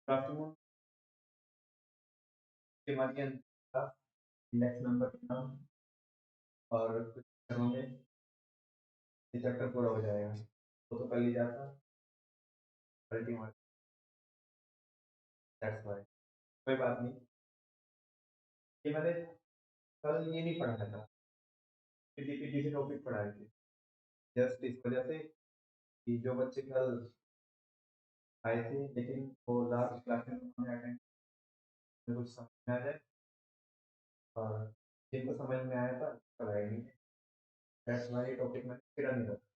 Afternoon के माध्यम का इंडेक्स नंबर के नाम और कुछ घरों में ये चैप्टर पूरा हो जाएगा। वो तो कल ही जाता अल्टीमेट दैट्स व्हाई कोई बात नहीं। ये मैंने कल ये नहीं पढ़ाया था, पीपीटी से टॉपिक पढ़ाए थे जस्ट इस वजह से कि जो बच्चे कल आए थे लेकिन वो लास्ट क्लास में उन्होंने अटेंड कुछ समझ में आ जाए और जिनको समझ में आया था कल आए नहीं। दैट्स व्हाई टॉपिक मैंने फिर नहीं रखा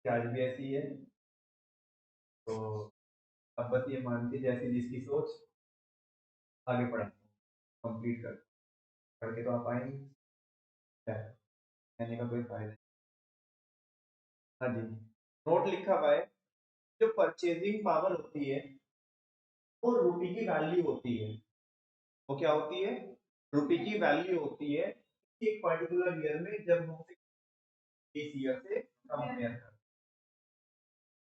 कि आज भी ऐसी ही है। तो अब बस ये मान के जैसी जिसकी सोच आगे पढ़ा कंप्लीट कर पढ़ के तो आप आएंगे क्या कहने का कोई फायदा नहीं। हाँ जी, नोट लिखा हुआ है जो परचेजिंग पावर होती है वो रुपये की वैल्यू होती है। वो क्या होती है? रुपये की वैल्यू होती है एक पर्टिकुलर ईयर में जब हम इस ईयर से कंपेयर करते हैं।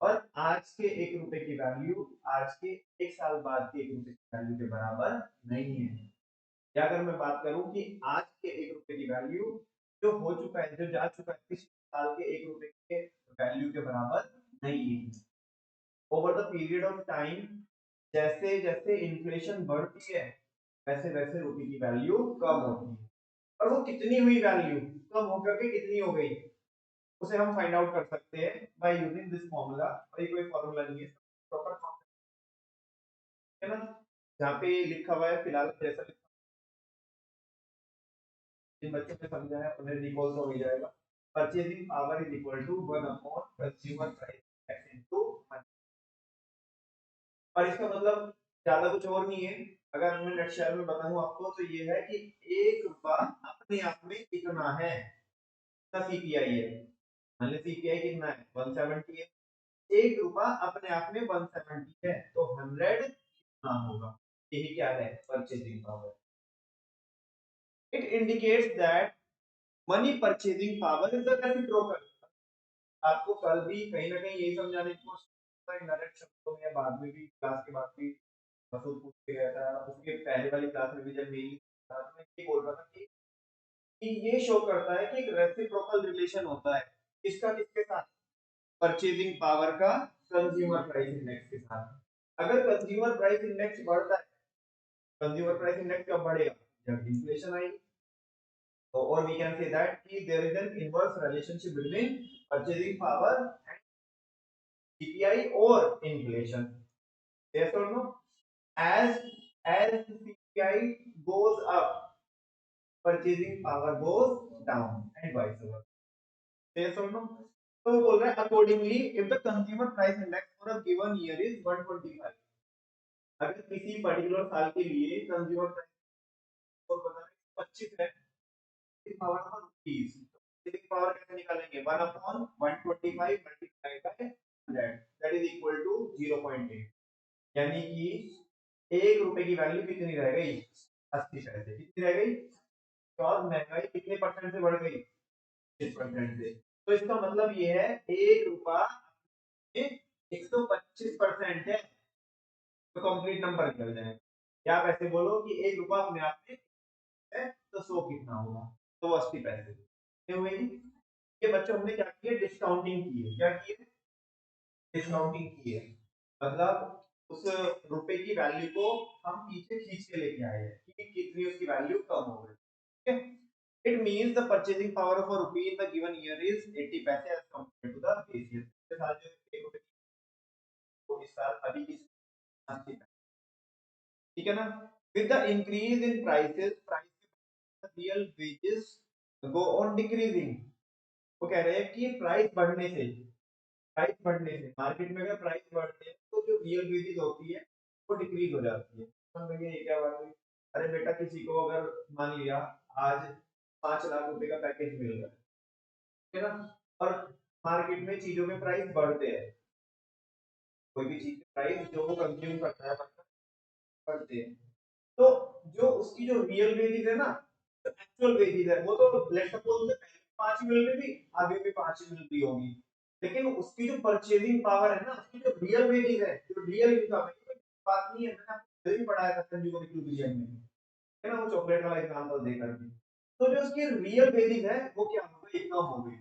और आज के एक रुपए की वैल्यू आज के एक साल बाद के एक रुपए की वैल्यू के बराबर नहीं है। या अगर मैं बात करूं कि आज के एक रुपए की वैल्यू जो हो चुका है जो जा चुका है पिछले साल के एक रुपए के वैल्यू के बराबर नहीं है। Over the period of time जैसे जैसे इन्फ्लेशन बढ़ती है वैसे वैसे रुपए की वैल्यू कम होती है। और वो कितनी हुई वैल्यू कम होकर के कितनी हो गई उसे हम फाइंड आउट कर सकते हैं बाय यूजिंग दिस फॉर्मूला। और ये कोई फॉर्मूला नहीं है, प्रॉपर है ना। जहाँ पे लिखा हुआ है फिलहाल जैसा जिन बच्चों ने समझा है उन्हें रिकॉल तो हो ही जाएगा। Purchasing power is equal to 1 upon consumer price into money. और इसका मतलब ज्यादा कुछ और नहीं है। अगर मैं नटशेल में बताऊं आपको तो ये है कि एक रुपया अपने आप में कितना है, सीपीआई है। मान लीजिए सीपीआई कितना है 170 है। एक रुपया अपने आप में 170 है तो 100 कितना होगा? यही क्या है purchasing power. It indicates that money purchasing power is the reciprocal. आपको कल भी कहीं ना कहीं यही समझाने की कोशिश की इनडायरेक्ट शब्दों में बाद में भी क्लास के बाद भी मसूद पूछ के गया था। उसके पहले वाली क्लास में भी जब मेरी था तो मैं ये बोल रहा था कि ये शो करता है कि एक रेसिप्रोकल रिलेशन होता है किसका किसके साथ? परचेजिंग पावर का कंज्यूमर प्राइस इंडेक्स के साथ। अगर कंज्यूमर प्राइस इंडेक्स बढ़ता है, कंज्यूमर प्राइस इंडेक्स कब बढ़ेगा? जब इन्फ्लेशन आएगी। तो और वी कैन से दैट कि there is an inverse relationship between purchasing power and CPI और इन्फ्लेशन। यस और no? as as CPI goes up, purchasing power goes down and vice versa. Yes or no? तो वो बोल रहा है accordingly if the consumer price index for a given year is 125, अगर किसी particular साल के लिए कंज्यूमर प्राइस को बता रहे 25 है, पावर ऑफ रुपीस, तो पावर कैसे निकालेंगे? 1 upon 125 multiply by 100 that is equal to 0.8। यानी कि एक रुपए की वैल्यू कितनी रह गई? 80 पैसे। कितनी रह गई? और महंगाई कितने परसेंट से बढ़ गई? 6% से। तो इसका मतलब ये है एक रुपया 125% है। तो कंप्लीट नंबर निकल जाए। या आप ऐसे बोलो कि एक रुपया अपने आप में है तो 100 कितना होगा? तो 80 पैसे। ये बच्चों हमने क्या किया? डिस्काउंटिंग की है। क्या की है? डिस्काउंटिंग की है। मतलब उस रुपए की वैल्यू को हम पीछे खींच के लेके आए हैं कि कितनी उसकी वैल्यू कम हो गई। ठीक है? It means the purchasing power of a rupee in the given year is 80 paise as compared to the base year. पिछले साल जो एक रुपए को इस साल अभी की 80 पैसे। ठीक है ना? With the increase in prices real wages go on decreasing. वो कह रहे हैं कि प्राइस बढ़ने से मार्केट में अगर प्राइस बढ़ते हैं तो जो रियल वेजेस होती है वो डिक्रीज हो जाती है। समझ गए ये क्या बात हुई? अरे बेटा किसी को अगर मान लिया आज 5 लाख रुपए का पैकेज मिल रहा है ना, और मार्केट में चीजों के प्राइस बढ़ते हैं, कोई भी चीज के प्राइस जो वो कंज्यूम करता है बढ़ते हैं, तो जो उसकी जो रियल वेजेस है ना, जो एक्चुअल वेजेस है वो तो लेट्स सपोज पहले 5 मिल रही थी, अभी भी 5 मिल रही होगी। लेकिन उसकी जो परचेजिंग पावर है ना, उसकी जो रियल वेजेस है, जो रियल इनकम है, ये बात नहीं है। मैंने आपको पहले भी पढ़ाया था कंज्यूमर इक्विलिब्रियम में, है ना, वो चॉकलेट वाला एग्जांपल देकर के। तो जो उसकी रियल वेजेस है वो क्या हो गई, कम हो गई।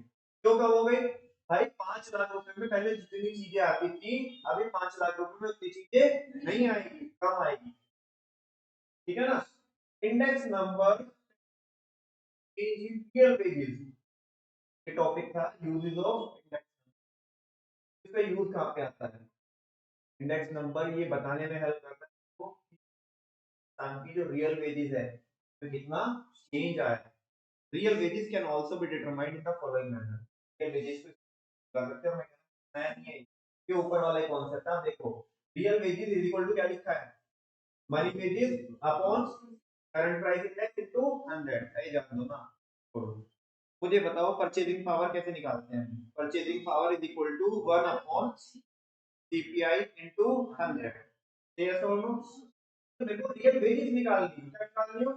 क्यों कम हो गई भाई? 5 लाख रुपए में पहले जितनी चीजें आती थी, अभी 5 लाख रुपए में उतनी चीजें नहीं आएगी, कम आएगी। ठीक है ना? Index number change in real wages, ये टॉपिक था, यूजेस ऑफ इंडेक्स। इसका यूज कहाँ पे आता है? इंडेक्स नंबर ये बताने में हेल्प करता है आपको इंसान की जो रियल वेजेस है तो कितना चेंज आया है। Real wages can also be determined in the following manner. Real wages को कर सकते हो, मैं नया नहीं है ये ऊपर वाला कॉन्सेप्ट। आप देखो, real wages is equal to क्या लिखा है? Money wages upon current price index into 100। सही जान दो ना, छोड़ो। मुझे बताओ परचेजिंग पावर कैसे निकालते हैं? Purchasing power is equal to 1 upon CPI into 100। Yes और नो? तो देखो रियल वेजेस निकालनी है, क्या निकालनी हो?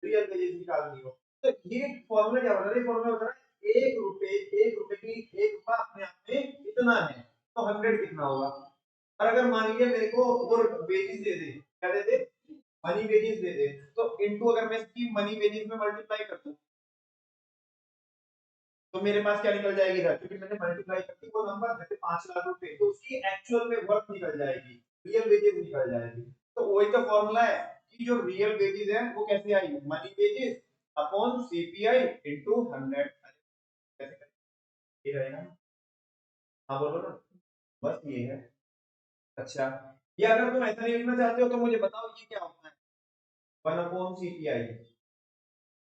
रियल वेजेस निकालनी हो। तो ये फॉर्मूला क्या बता रहा है? फॉर्मूला बता रहा है 1 रुपए की 1 रुपया अपने आप में कितना है, तो 100 कितना होगा। और अगर मान लीजिए मेरे को वो वेजेस दे दे, क्या दे दे? मनी वेजेस दे दे, तो इनटू अगर मैं इसकी मनी वेजेस में मल्टीप्लाई कर दूं तो मेरे पास क्या निकल जाएगी इधर? क्योंकि मैंने मल्टीप्लाई कर दी वो नंबर, जैसे 5 लाख रुपए, तो उसकी एक्चुअल में वर्थ निकल जाएगी, रियल वेजेस निकल जाएगी। तो वही तो फॉर्मूला है कि जो रियल वेजेस है वो कैसे आई? Money wages upon CPI into 100। कैसे करें? ये रहेगा ना? हाँ बोलो ना, बस ये है। अच्छा, ये अगर तुम ऐसा नहीं लिखना चाहते हो तो मुझे बताओ ये क्या होता है? 1 अपॉन सीपीआई।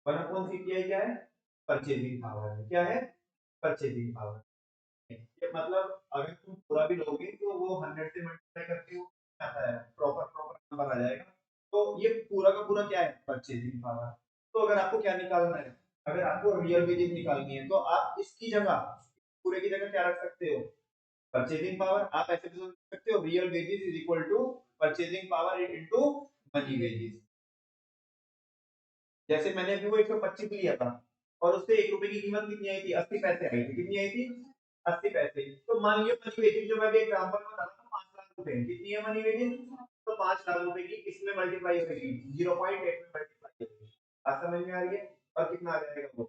1 अपॉन सीपीआई क्या है? परचेजिंग पावर है। क्या है? Purchasing power. ये मतलब अगर तुम पूरा भी लोगे तो वो 100 से मल्टीप्लाई करके वो आता है, प्रॉपर प्रॉपर नंबर आ जाएगा। तो ये पूरा का पूरा क्या है? Purchasing power. तो अगर आपको क्या निकालना है, अगर आपको रियल वेजेस निकालनी है तो आप इसकी जगह, पूरे की जगह क्या रख सकते हो? Purchasing power. आप ऐसे भी सोच सकते हो real wages is equal to purchasing power into money wages. जैसे मैंने अभी वो 125 लिया था और उससे 1 रुपए की कीमत कितनी आई थी? 80 पैसे आई थी। कितनी आई थी? 80 पैसे। तो मान लियो मनी वेजेस जो मैं अभी एग्जांपल में बता रहा था 5 लाख रुपए, कितनी है मनी वेजेस? तो 5 लाख रुपए की इसमें मल्टीप्लाई होगी, 0.8 में मल्टीप्लाई होगी। बात समझ में आ रही है? और कितना आ जाएगा वो?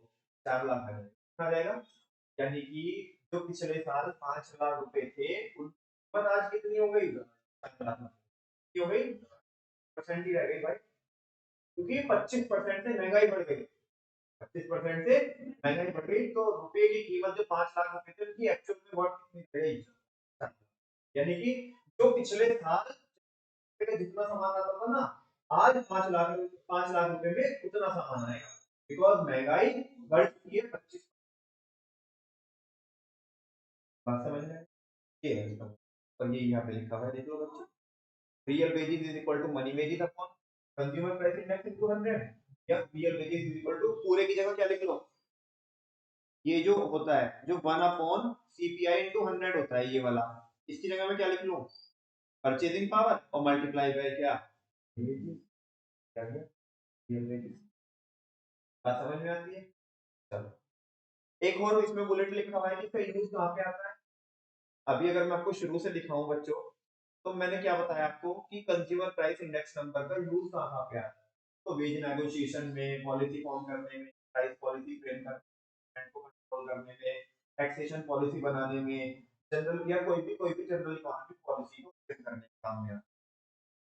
4 लाख आ जाएगा। कितना आ जाएगा? यानी कि जो पिछले साल 5 लाख रुपए थे उन कीमत आज कितनी हो गई? 7 लाख। कितनी हो गई? परसेंट ही रह गई भाई, क्योंकि 25% से महंगाई बढ़ गई। 25% से महंगाई बढ़ गई तो रुपए की कीमत जो 5 लाख रुपए थी उनकी एक्चुअल में बहुत कितनी बढ़ गई? यानी कि जो पिछले साल में जितना सामान आता था ना, आज 5 लाख रुपए में उतना सामान आएगा, बिकॉज महंगाई बढ़ चुकी है 25। बात समझ में? ये है इसका, और ये यहाँ पे लिखा हुआ है, देख लो बच्चों। Real wages is equal to money wages upon consumer price index into 100। या real wages is equal to, पूरे की जगह क्या लिख लो? ये जो होता है जो 1 अपॉन सीपीआई इनटू 100 होता है ये वाला, इसकी जगह में क्या लिख लूं? परचेजिंग पावर और मल्टीप्लाई बाय क्या? wages। क्या गया? Real wages. बात समझ में आती है? चलो, एक और इसमें बुलेट लिखा हुआ है कि इसका यूज कहां पे आता है। अभी अगर मैं आपको शुरू से दिखाऊं बच्चों, तो मैंने क्या बताया आपको कि कंज्यूमर प्राइस इंडेक्स नंबर का यूज कहां पे आता है? तो वेज नेगोशिएशन में, पॉलिसी फॉर्म करने में, प्राइस पॉलिसी फ्रेम करने में, को कंट्रोल करने में, टैक्सेशन पॉलिसी बनाने में, जनरल या कोई भी जनरल इकोनॉमिक पॉलिसी को फ्रेम करने के काम में आता है।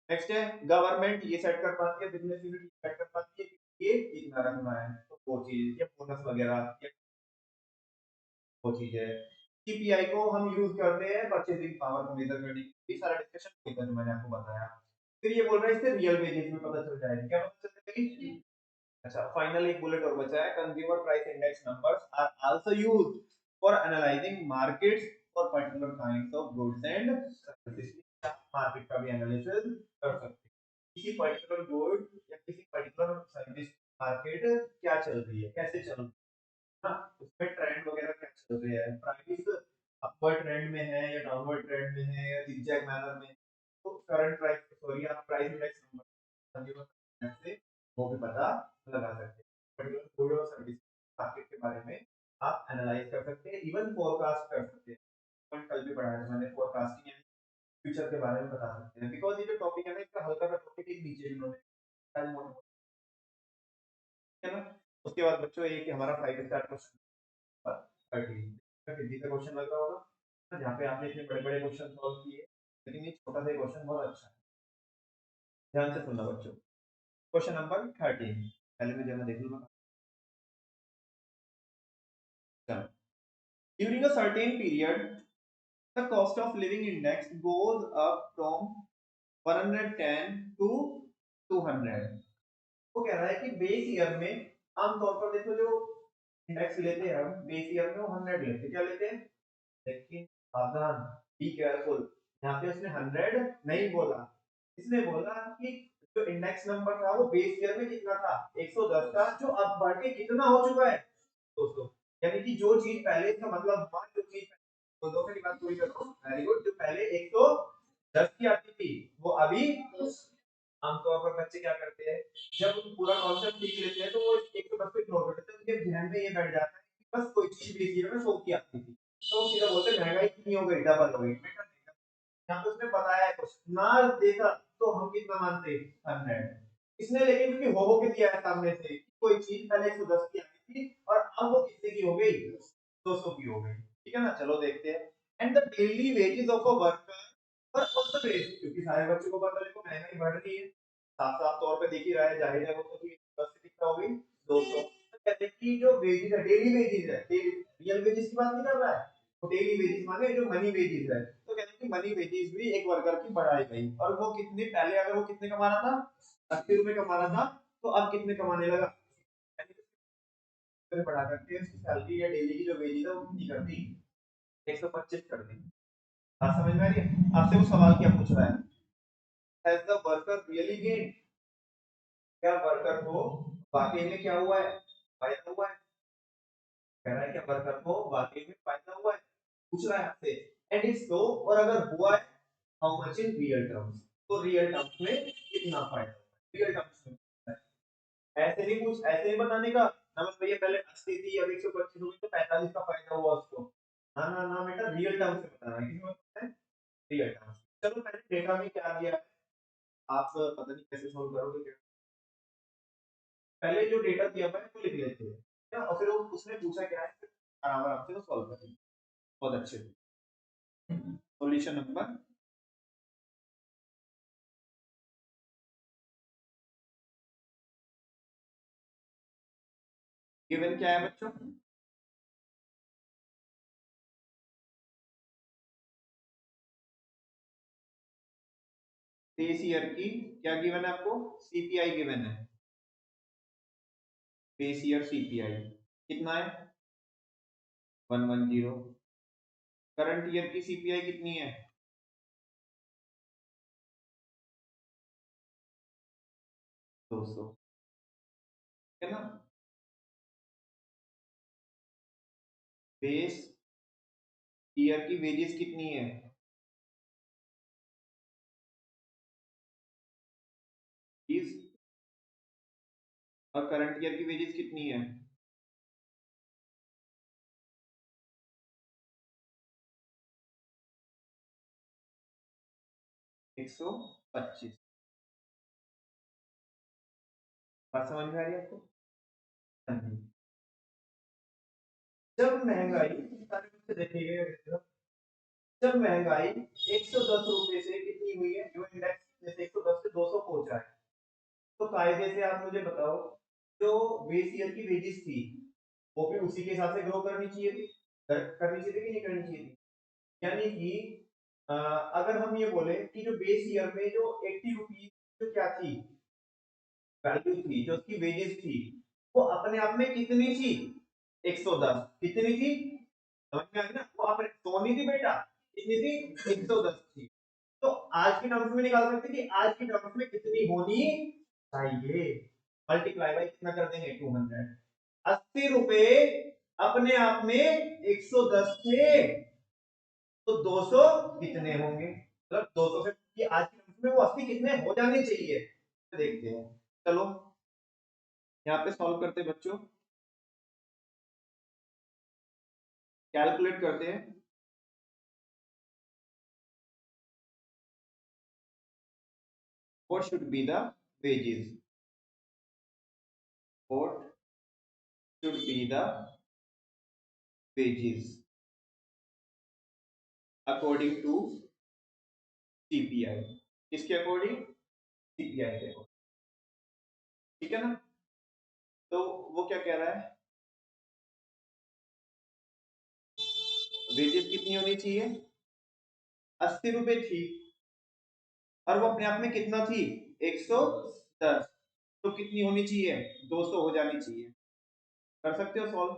नेक्स्ट है गवर्नमेंट ये सेट कर पाती है, बिजनेस यूनिट सेट कर पाती है कि ये इतना रखना है, तो वो चीज या बोनस वगैरह या वो चीज है। सीपीआई को हम यूज करते हैं परचेजिंग पावर को मेजर करने के लिए। ये सारा डिस्कशन किया जो मैंने आपको बताया। फिर ये बोल रहा है इससे रियल वेजेस में पता चल जाएगा। क्या पता चल जाएगी? अच्छा, फाइनल एक बुलेट और बचा है, consumer price index numbers are also used for analysing markets for particular kinds of goods and services. Market का भी एनालिसिस कर सकते हैं, किसी पर्टिकुलर गुड या किसी पर्टिकुलर सर्विस मार्केट क्या चल रही है, कैसे चल रही है, उसमें ट्रेंड वगैरह क्या चल रही है, प्राइस अपवर्ड ट्रेंड में है या डाउनवर्ड ट्रेंड में है या zigzag मैनर में, तो करंट प्राइस, सॉरी, आप प्राइस इंडेक्स नंबर कंज्यूमर से वो भी पता लगा सकते हैं। पर्टिकुलर गुड और सर्विस मार्केट के बारे में आप एनालाइज कर सकते हैं, इवन फोरकास्ट कर सकते हैं। पॉइंट कल भी पढ़ाया था मैंने, फोरकास्टिंग एंड फ्यूचर के बारे में बता सकते हैं, बिकॉज ये जो टॉपिक है ना इसका हल्का सा टॉपिक एक नीचे इन्होंने है ना। उसके बाद बच्चों एक हमारा 5 स्टार क्वेश्चन हिंदी का क्वेश्चन लग रहा होगा जहाँ पे आपने इतने बड़े बड़े क्वेश्चन सॉल्व किए, लेकिन ये छोटा सा क्वेश्चन बहुत अच्छा है, ध्यान से सुनना बच्चों। क्वेश्चन नंबर 13, पहले मैं जरा देख लूंगा। During a certain period the cost of living index goes up from 110 to 200। वो कह रहा है कि बेस ईयर में आमतौर पर देखो जो इंडेक्स लेते हैं हम बेस ईयर में वो 100 लेते हैं, क्या लेते हैं, लेकिन सावधान, बी केयरफुल, यहाँ पे उसने 100 नहीं बोला, इसने बोला कि जो इंडेक्स नंबर था वो बेस ईयर में कितना था 110 था, जो अब बढ़ के कितना हो चुका है दोस्तों, यानी कि जो चीज पहले का मतलब हुआ, जो चीज तो दो की बात पूरी करो, वेरी गुड, जो पहले 110 की आती थी वो अभी, आमतौर पर बच्चे क्या करते हैं जब उन पूरा कॉन्सेप्ट सीख लेते हैं तो वो 110 पे इग्नोर करते हैं, उनके ध्यान में ये बैठ जाता है कि बस कोई चीज बेस ईयर में 100 की आती थी, तो सीधा बोलते हैं महंगाई कितनी हो गई, डबल हो गई। यहाँ पे उसने बताया है कुछ ना देता तो हम कितना मानते 100, इसने लेकिन क्योंकि हो के दिया है सामने से कोई चीज पहले 110 की आई थी और अब वो कितने की हो गई 200 की हो गई, ठीक है ना। चलो देखते हैं। And the daily wages of a worker पर ऑन द बेस, क्योंकि सारे बच्चों को पता है देखो महंगाई बढ़ रही है, साफ साफ तौर पे दिख ही रहा है, जाहिर है वो तो कि 10 से कितना हो गई 200, तो कहते हैं कि जो वेजेस है डेली वेजेस है, रियल वेजेस की बात नहीं कर रहा है, तो डेली वेजेस माने जो मनी वेजेस है, तो कहते हैं कि मनी वेजेस भी एक वर्कर की बढ़ाई गई, और वो कितने पहले अगर वो कितने कमा रहा था 80 रुपए कमा रहा था, तो अब कितने कमाने लगा, फिर बढ़ा करके उसकी सैलरी या डेली की जो वेजेस है वो कितनी कर दी 125 कर दी। बात समझ में आ रही है, आपसे वो सवाल क्या पूछ रहा है, has the worker really gain, क्या वर्कर को वाकई में क्या हुआ है, फायदा हुआ है, कह रहा है क्या वर्कर को वाकई में फायदा हुआ है, पूछ रहा है आपसे, एंड इफ सो, और अगर हुआ है how much in real terms, तो रियल टर्म्स में कितना फायदा हुआ है, रियल टर्म्स में कितना है। ऐसे नहीं पूछ, ऐसे नहीं बताने का नमन भैया पहले 80 थी अब 125 हो गई तो 45 का फायदा हुआ उसको, ना ना ना बेटा रियल टर्म्स में बताना है, किसमें बताना है, रियल टर्म्स। चलो पहले डेटा में क्या दिया है, आप पता नहीं कैसे सोल्व करोगे, पहले जो डेटा दिया हुआ है वो लिख लेते हैं क्या, और फिर उसने पूछा क्या है फिर आराम आराम से वो सॉल्व करेंगे बहुत अच्छे से। सॉल्यूशन नंबर, गिवन क्या है बच्चों, बेस ईयर की क्या गिवन है आपको, सीपीआई गिवन है, बेस ईयर सीपीआई कितना है 110, करंट ईयर की सीपीआई कितनी है 200, है ना। बेस ईयर की वेजेस कितनी है 20, और करंट ईयर की वेजेस कितनी है 125। बात समझ में आ रही है आपको, हाँ जी। जब महंगाई सारे बच्चे देखिए, जब महंगाई 110 रुपए से कितनी हुई है, जो इंडेक्स जैसे 110 से 200 पहुंच रहा है, तो कायदे से आप मुझे बताओ जो बेस ईयर की वेजेस थी वो भी उसी के हिसाब से ग्रो करनी चाहिए थी, करनी चाहिए थी कि नहीं करनी चाहिए थी, यानी कि अगर हम ये बोले कि जो बेस ईयर में जो 80 रुपीज जो क्या थी वैल्यू थी, जो उसकी वेजेस थी, वो अपने आप में कितनी थी 110, कितनी थी समझ में आ गई ना, वो अपने तो नहीं थी बेटा, कितनी थी 110 थी, तो आज की टर्म्स में निकाल सकते हैं कि आज की टर्म्स में कितनी होनी चाहिए, मल्टीप्लाई बाय कितना कर देंगे 200, 80 रुपए अपने आप में 110 थे, तो 200 कितने होंगे, मतलब 200 से कि आज की टर्म्स में वो 80 कितने हो जाने चाहिए, तो देखते हैं। चलो यहाँ पे सॉल्व करते हैं बच्चों, कैलकुलेट करते हैं। what should be the wages? What should be the wages according to CPI? किसके अकॉर्डिंग? CPI के अकॉर्डिंग, ठीक है ना? तो वो क्या कह रहा है, वेजेस कितनी होनी चाहिए? 80 रुपए थी, और वो अपने आप में कितना थी? 110। तो कितनी होनी चाहिए? 200 हो जानी चाहिए। कर सकते हो सॉल्व?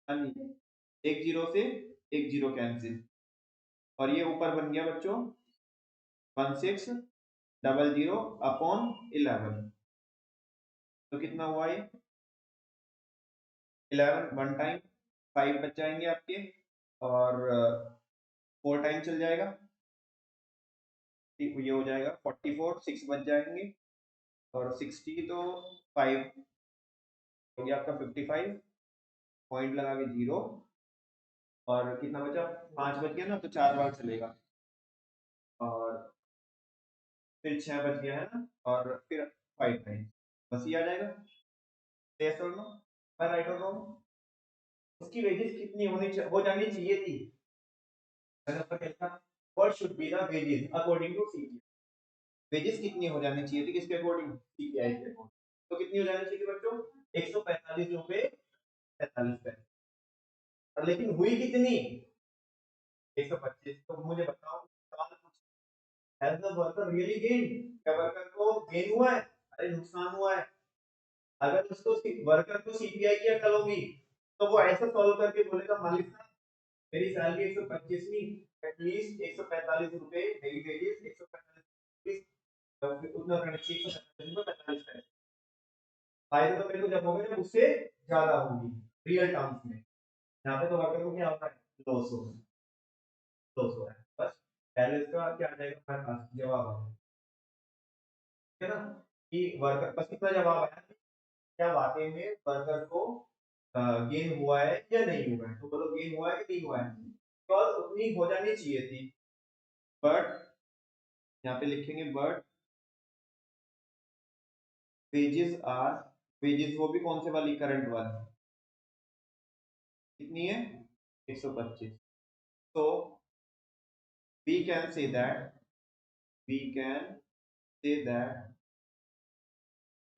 हाँ जी, एक जीरो से एक जीरो कैंसिल, और ये ऊपर बन गया बच्चों 1600 अपॉन 11। तो कितना हुआ ये? 11 वन टाइम, 5 बच जाएंगे आपके, और 4 टाइम चल जाएगा, ये हो जाएगा 44, 6 बच जाएंगे, और 60 तो 5 हो गया आपका 55, पॉइंट लगा के 0, और कितना बचा? 5 बच गया ना, तो 4 बार चलेगा, और फिर 6 बच गया है ना, और फिर 5 टाइम, बस ये आ जाएगा। यस और नो, मैं राइट और रॉन्ग? उसकी वेजेस कितनी हो जानी चाहिए थी? मैंने आपको क्या था, what should be the wages according to CPI? Wages कितनी हो जानी चाहिए थी, किसके अकॉर्डिंग? सीपीआई के अकॉर्डिंग। तो कितनी हो जानी चाहिए थी बच्चों? 145 रुपए 45 पैसे। और लेकिन हुई कितनी? 125। तो मुझे बताओ, सवाल पूछा, has the worker really gain? क्या वर्कर को गेन हुआ है? अरे नुकसान हुआ है। अगर उसको वर्कर को सीपीआई की अकल होगी, तो वो ऐसा सॉल्व करके बोलेगा, मालिक साहब मेरी सैलरी 125 नहीं, एटलीस्ट 145 रुपए मेरी वेजेस 145 उतना करना चाहिए, 145 रुपए 45 पैसे। फायदा तो मेरे को जब होगा जब उससे ज्यादा होगी रियल टर्म्स में। यहाँ पे तो वर्कर को क्या होता है? लॉस हो, लॉस हो रहा है बस। पहले इसका क्या आ जाएगा हमारे पास जवाब आ जाएगा, है ना? कि वर्कर बस कितना जवाब आया, क्या वाकई में वर्कर को गेन हुआ है या नहीं हुआ है? तो बोलो गेन हुआ है कि नहीं हुआ है? कॉल उतनी हो जानी चाहिए थी, बट यहाँ पे लिखेंगे बट वेजेस आर, वेजेस वो भी कौन से वाली? करंट वाली। कितनी है? 125। so we can say that, we can say that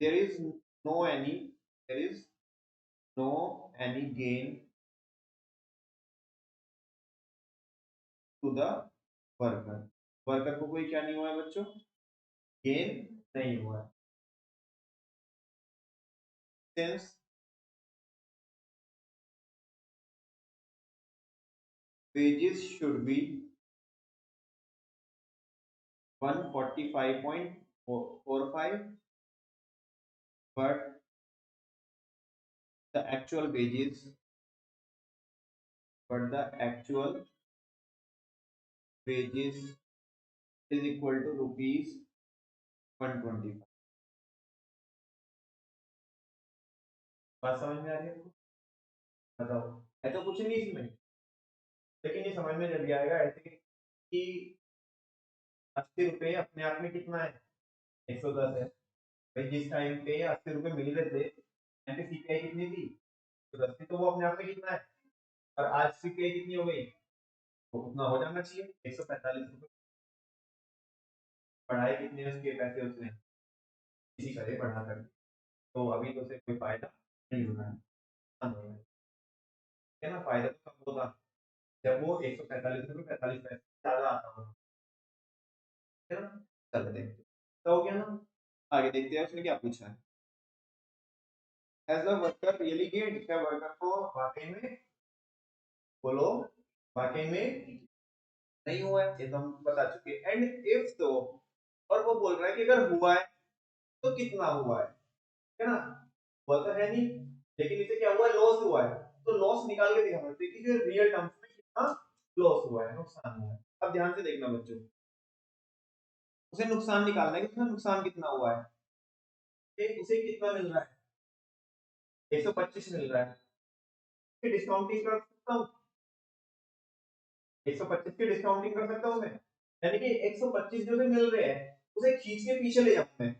there is no any, there is no any gain to the worker। Worker को कोई क्या नहीं हुआ है बच्चों? गेन नहीं हुआ है। since wages should be 145.45, but the actual wages, but the actual wages is equal to rupees 125। बात समझ में आ रही है आपको? बताओ, है तो कुछ नहीं इसमें, लेकिन ये समझ में जब आएगा ऐसे कि 80 रुपए अपने आप में कितना है? 110 है भाई। जिस टाइम पे 80 रुपए मिल रहे थे, यहाँ पे सीपीआई कितनी थी? 110 थी, तो वो अपने आप में कितना है? और आज सीपीआई कितनी हो गई? तो उतना हो जाना चाहिए, 145 रुपए। पढ़ाई कितने उसके पैसे उसने इसी करे बढ़ा कर, तो अभी तो उसे कोई फायदा नहीं होना है, नुकसान होना है ना? फायदा तो कब होगा? जब वो 145 रुपए 45 पैसे ज्यादा आता होगा, है ना? चलो देखते हैं। तो हो गया ना? आगे देखते हैं उसने क्या पूछा है। Has the worker really gained? क्या वर्कर को वाकई में, बोलो, वाकई में नहीं हुआ है? ये तो हम बता चुके हैं। एंड इफ तो, और वो बोल रहा है कि अगर हुआ है तो कितना हुआ है ना? हुआ तो है नहीं, लेकिन इसे क्या हुआ है? लॉस हुआ है। तो लॉस निकाल के दिखाना चाहिए कि रियल टर्म्स में कितना लॉस हुआ है, नुकसान हुआ है। अब ध्यान से देखना बच्चों, उसे नुकसान निकालना है कि उसमें नुकसान कितना हुआ है। उसे कितना मिल रहा है? 125 मिल रहा है। फिर डिस्काउंटिंग कर सकता हूँ, 125 की डिस्काउंटिंग कर सकता हूँ मैं, यानी कि 125 जो से मिल रहे हैं उसे खींच के पीछे ले जाऊं मैं,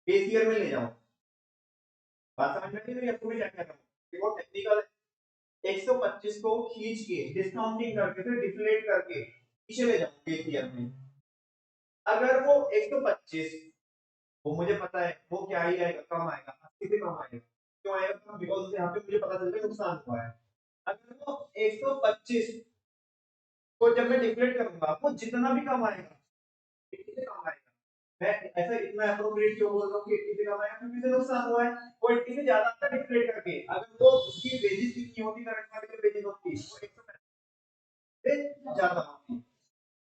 बेस ईयर में ले जाऊं। बात समझ में आई मेरी? आपको मैं क्या कह रहा हूँ, वो टेक्निकल 125 को खींच के डिस्काउंटिंग करके फिर डिफ्लेट करके पीछे ले जाऊं बेस ईयर में। अगर वो 125, वो मुझे पता है वो क्या ही आएगा, कम आएगा, 80 से कम आएगा। क्यों आएगा कम? बिकॉज़ यहाँ पे मुझे पता चल गया नुकसान हुआ है। अगर वो 125 को जब मैं डिफ्लेट करूंगा, वो जितना भी कम आएगा, 80 से कम आएगा। मैं ऐसा इतना अप्रोप्रिएट क्यों बोल रहा हूँ कि 80 से कम आएगा? क्योंकि उसे नुकसान हुआ है। वो 80 से ज्यादा आता डिफ्लेट करके, अगर वो उसकी वेजेस कितनी होती, करंट वाले की वेजेस होती, वो 150 से ज्यादा होती,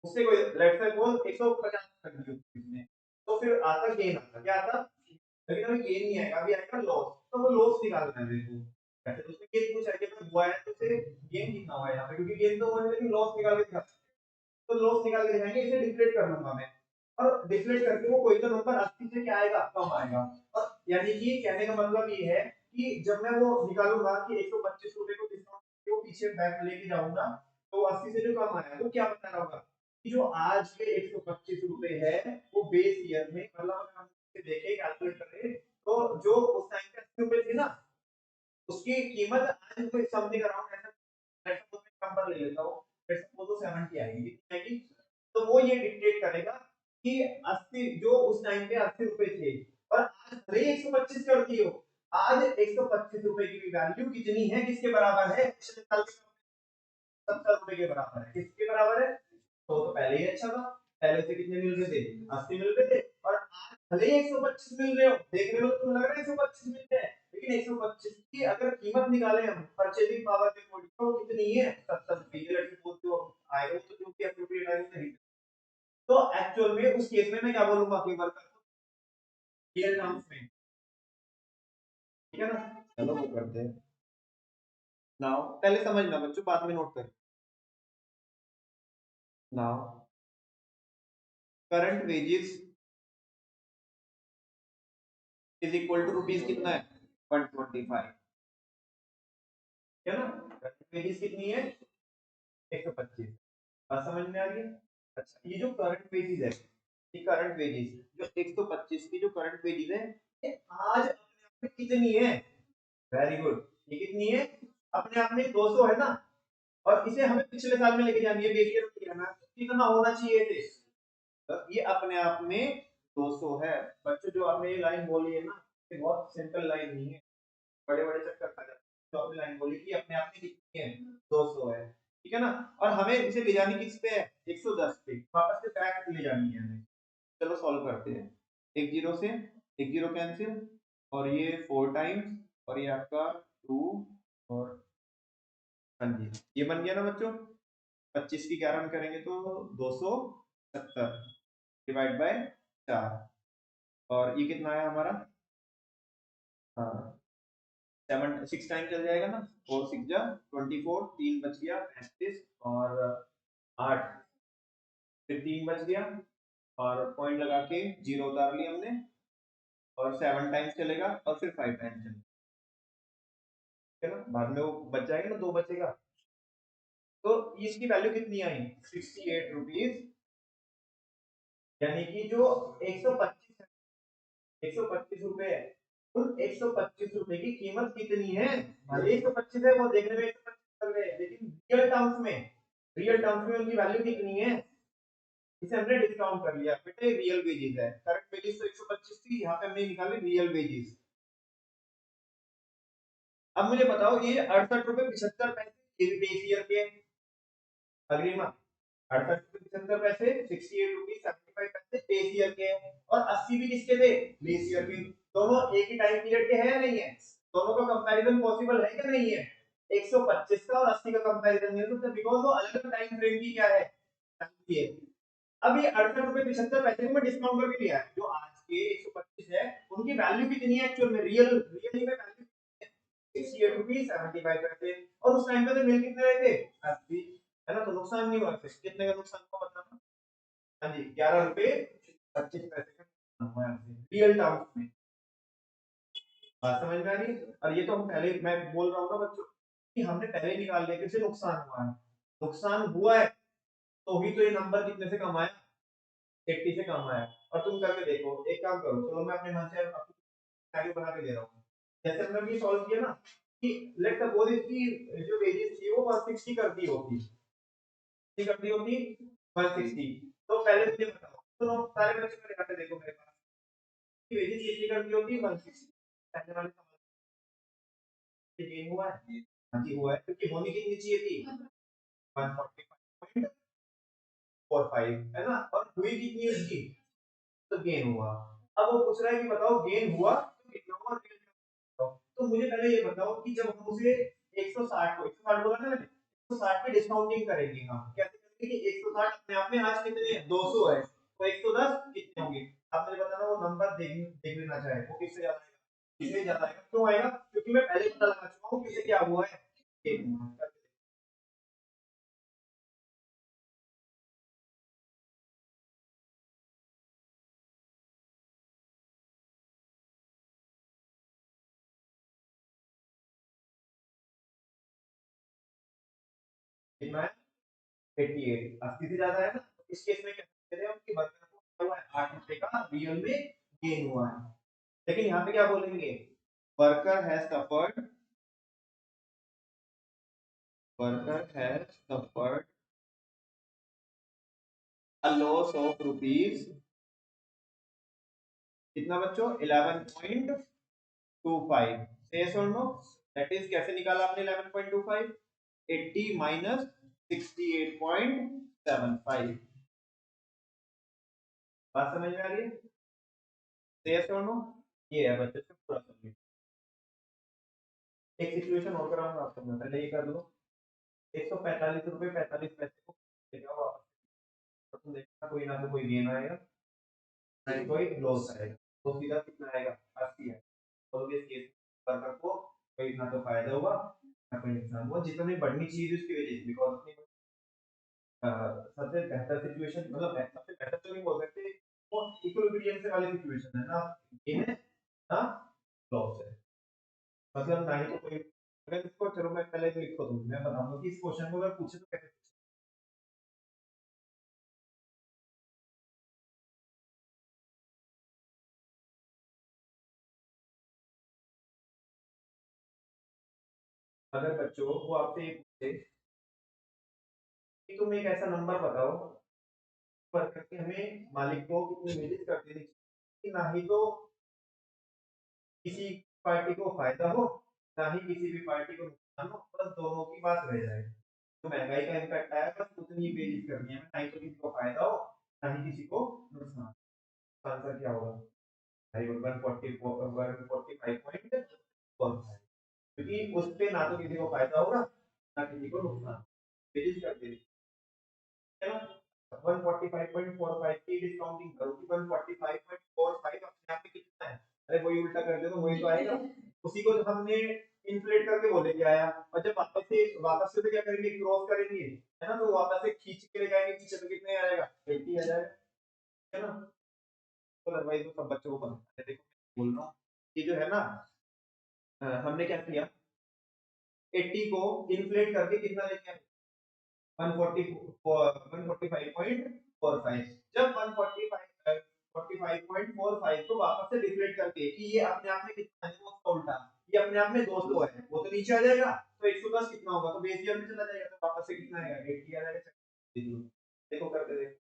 उससे कोई लेट्स से बोल 150 कर दी उसने, तो फिर आता गेन, आता क्या आता? लेकिन अभी गेन नहीं आएगा, अभी आएगा लॉस। तो वो लॉस निकालना है मेरे को। वैसे तो उसमें गेन कुछ आइडिया पर हुआ है, तो उसे गेन कितना हुआ है यहाँ पे, क्योंकि गेन तो हुआ है लेकिन लॉस निकाल के दिखा, तो लॉस निकाल के दिखाएंगे, इसे डिफरेंट कर लूंगा मैं। और डिफरेंट करके वो कोई तो नंबर 80 से क्या आएगा, कम आएगा। और यानी कि कहने का मतलब ये है कि जब मैं वो निकालूंगा कि 125 रुपए को डिस्काउंट को पीछे बैक लेके जाऊंगा, तो 80 से जो कम आया वो क्या बता रहा होगा कि जो आज के 125 रुपए है वो बेस ईयर में, मतलब अगर हम इसे देखें कैलकुलेट करें, तो जो उस टाइम पे 80 रुपए थी ना, उसकी कीमत आज कोई समथिंग अराउंड ऐसा, लेट्स सपोज मैं नंबर ले लेता हूं, लेट्स सपोज वो 70 आएगी, कितनी आएगी? तो वो ये डिक्टेट करेगा कि 80 जो उस टाइम पे 80 रुपए थे और आज भले ही 125 कर दी हो, आज 125 रुपए की वैल्यू कितनी है, किसके बराबर है? पिछले साल के 70 रुपए के बराबर है। किसके बराबर है? तो पहले ही अच्छा था, पहले से कितने मिल रहे थे? 80 मिल रहे थे, और आज भले ही 125 मिल रहे हो, देखने में तो तुम्हें लग रहा है 125 मिल रहे हैं, लेकिन 125 की अगर कीमत निकालें हम परचेजिंग पावर के अकॉर्डिंग, तो कितनी है? 70 रुपए। लेट्स सपोज जो आएगा तो जो भी एप्रोप्रिएट आएगा, तो एक्चुअल में उस केस में मैं क्या बोलूंगा कि वर्कर रियल टर्म्स में, ठीक है ना? चलो वो करते हैं। नाउ पहले समझना बच्चों, बाद में नोट कर। Now current wages is equal to rupees कितना है? 125, है ना? करंट वेजेस कितनी है? 125। बात समझ में आ रही है? अच्छा, ये जो करंट वेजेस है, ये करंट वेजेस जो 125 की जो करंट वेजेस है, ये आज अपने आप में कितनी है? Very good. ये कितनी है? अपने आप में 200 है ना, और इसे हमें पिछले साल में लेके जानी है, बेसियर में लेके जाना है, तो कितना होना चाहिए थे? तो ये अपने आप में 200 है। बच्चों जो आपने ये लाइन बोली है ना, ये बहुत सिंपल लाइन नहीं है, बड़े बड़े चक्कर खा जाते हैं। तो आपने लाइन बोली कि अपने आप में कितनी है? 200 है, ठीक है ना? और हमें इसे ले जानी किस पे है? 110 पे, वापस से बैक ले जानी है हमें। चलो सॉल्व करते हैं। एक जीरो से एक जीरो कैंसिल, और ये 4 टाइम्स, और ये आपका 2, और हाँ जी, ये बन गया ना बच्चों? 25 की 11 में करेंगे तो 270 डिवाइड बाय 4, और ये कितना आया हमारा? हाँ, 6 टाइम चल जाएगा ना, 4 6 जा 24, 3 बच गया 35, और 8, फिर 3 बच गया, और पॉइंट लगा के जीरो उतार लिया हमने, और 7 टाइम्स चलेगा, और फिर 5 टाइम्स चलेगा, है ना? बाद में वो बच जाएगा ना, 2 बचेगा। तो इसकी वैल्यू कितनी आई? 68 रुपीज। यानी कि जो 125 125 रुपए है, उन 125 रुपए की कीमत कितनी है? भले 125 है, वो देखने में 125 लग रहे हैं, लेकिन रियल टर्म्स में उनकी वैल्यू कितनी है? इसे हमने डिस्काउंट कर लिया बेटे, रियल वेजेस है। करंट वेजेस तो 125 थी, यहाँ पे हमने निकाली रियल वेजेस। अब मुझे बताओ, ये 68 रुपए 75 पैसे ये भी बेस ईयर के, अग्रीमा 68 रुपए 75 पैसे, 68 रुपीज 75 पैसे बेस ईयर के, और 80 भी किसके थे? बेस ईयर के। दोनों एक ही टाइम पीरियड के हैं या नहीं है? दोनों का कंपैरिजन पॉसिबल है क्या? नहीं है। 125 का और 80 का कंपैरिजन नहीं हो सकता, बिकॉज़ वो अलग अलग टाइम फ्रेम की क्या है? टाइम है। अब ये 68 रुपए 75 पैसे को मैं डिस्काउंट करके लिया है, जो आज के 125 है, उनकी वैल्यू कितनी है एक्चुअल में? रियली में वैल्यू 68 रुपीज 75 पैसे, और उस टाइम पे तो मिल कितने रहे थे? 80, है ना? तो नुकसान नहीं हुआ। कितने का नुकसान हुआ बताना? हाँ जी, 11 रुपए 25 पैसे का नुकसान हुआ है रियल टर्म्स में। बात समझ में आ रही है? और ये तो हम पहले, मैं बोल रहा हूँ ना बच्चों कि हमने पहले ही निकाल लिया कि इसे नुकसान हुआ है। नुकसान हुआ है तो ही तो ये नंबर कितने से कम आया? 80 से कम आया। और तुम करके देखो, एक काम करो, चलो मैं अपने मन से सिनेरियो बना के दे रहा हूँ। जैसे हमने ये सॉल्व किया ना कि लेट्स सपोज इसकी जो वेरिएंस थी वो 160 कर दी होती, कितनी कर दी होती 160। तो पहले मुझे बताओ, सुनो सारे बच्चे मेरे यहाँ पे देखो, मेरे पास की वेरिएंस कितनी कर दी होती 160। पहले वाले सवाल में गेन हुआ है, हाँ जी हुआ है, क्योंकि होनी कितनी चाहिए थी 145.45 है ना, और हुई कितनी उसकी, तो गेन हुआ। अब वो पूछ रहा है कि बताओ गेन हुआ तो कितना हुआ, गेन कितना हुआ? तो मुझे पहले ये बताओ कि जब हम उसे 160 को 160 बोला ना मैंने, 160 की डिस्काउंटिंग करेंगे, हम कैसे करेंगे कि 160 अपने आप में आज कितने हैं 200 है, तो 110 कितने होंगे, आप मुझे बताना वो नंबर देख देख लेना चाहे वो किससे ज्यादा आएगा, किससे ज्यादा आएगा, क्यों आएगा, क्योंकि मैं पहले पता लगा चुका हूं किससे क्या हुआ है, गेन हुआ। कितना है 88, 80 से ज्यादा है ना, तो इस केस में क्या कह रहे हैं कि वर्कर को क्या हुआ है 8 रुपए का रियल में गेन हुआ है। लेकिन यहाँ पे क्या बोलेंगे, worker has suffered, worker has suffered a loss of rupees, कितना बच्चों 11.25, यस और नो, दैट इज कैसे निकाला आपने 11.25, 80 माइनस 68.75, बात समझ में आ रही है, यस और नो, ये है बच्चों पूरा समझ। एक सिचुएशन और कराऊंगा आपको, मैं पहले ये कर लो, 145 रुपए 45 पैसे को लेके आओ वापस, तो तुम देखना कोई ना तो कोई गेन आएगा ना ही कोई लॉस आएगा, तो सीधा कितना आएगा 80 है। तो इस केस वर्कर को कोई ना तो फायदा हुआ ना कोई नुकसान हुआ, जितनी बढ़नी चीज उसकी वजह से, बिकॉज अपनी सबसे बेहतर सिचुएशन, मतलब सबसे बेहतर तो नहीं बोल सकते, वो इक्विलिब्रियम से वाली सिचुएशन है ना, गेन है ना लॉस है, मतलब ना ही तो कोई, अगर इसको चलो मैं पहले तो लिखो, तुम मैं बताऊंगा कि इस क्वेश्चन को अगर पूछे तो कैसे, अगर बच्चों वो आपसे ये पूछे कि तुम एक ऐसा नंबर बताओ पर करके हमें मालिक को कितनी मेहनत कर देनी चाहिए कि ना ही तो किसी पार्टी को फायदा हो ना ही किसी भी पार्टी को नुकसान हो, बस दोनों की बात रह जाए, तो महंगाई का इम्पैक्ट आया बस उतनी बेइज्जत करनी है, ना ही तो किसी को फायदा हो ना ही किसी को नुकसान। आंसर क्या होगा भाई, 145.45, क्योंकि उस पे ना तो किसी को फायदा होगा ना किसी को नुकसान, बेइज्जत कर देनी है ना। 145.45 की डिस्काउंटिंग करो कि 145.45 अपने आप में कितना है, अरे वही उल्टा कर दे तो वही तो आएगा, उसी को तो हमने इन्फ्लेट करके बोले कि आया, और जब वापस से तो क्या करेंगे क्रॉस करेंगे है ना, तो वापस से खींच के ले जाएंगे पीछे, तो कितने आएगा 80 आ जाएगा, है ना। तो अदरवाइज तो सब बच्चों को पता है, देखो बोल रहा हूँ ये जो है ना, हमने क्या किया 80 को इन्फ्लेट करके कितना लेके आए 145.45, जब 145.45 को वापस से डिफलेट करके कि ये अपने आप में कितना है, वो उसका उल्टा, ये अपने आप में 200 है, वो तो नीचे आ जाएगा, तो 110 कितना होगा, तो बेस ईयर में चला जाएगा, तो वापस से कितना आएगा 80 आ जाएगा। देखो करके देखो।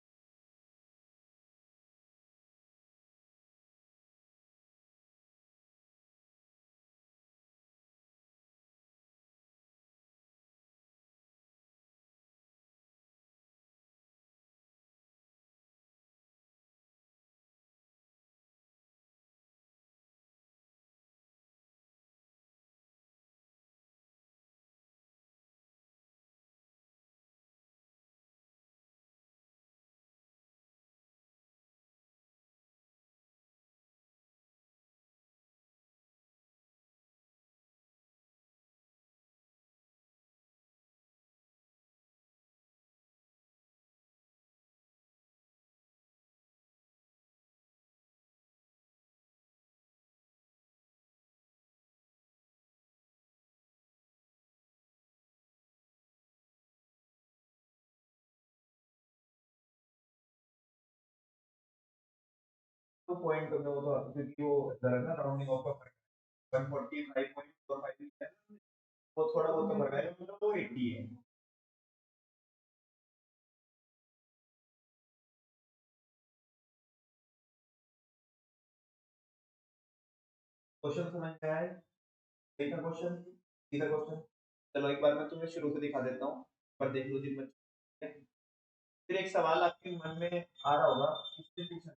तो पॉइंट में वो तो क्योंकि वो जरा ना राउंडिंग ऑफ का फर्क 145.45 है, वो थोड़ा बहुत तो फर्क है, मतलब वो 80 है। क्वेश्चन समझ में आया? देखा क्वेश्चन, सीधा क्वेश्चन। चलो एक बार मैं तुम्हें शुरू से दिखा देता हूँ, पर देख लो जिन बच्चों। फिर एक सवाल आपके मन में आ रहा होगा, किससे पूछा।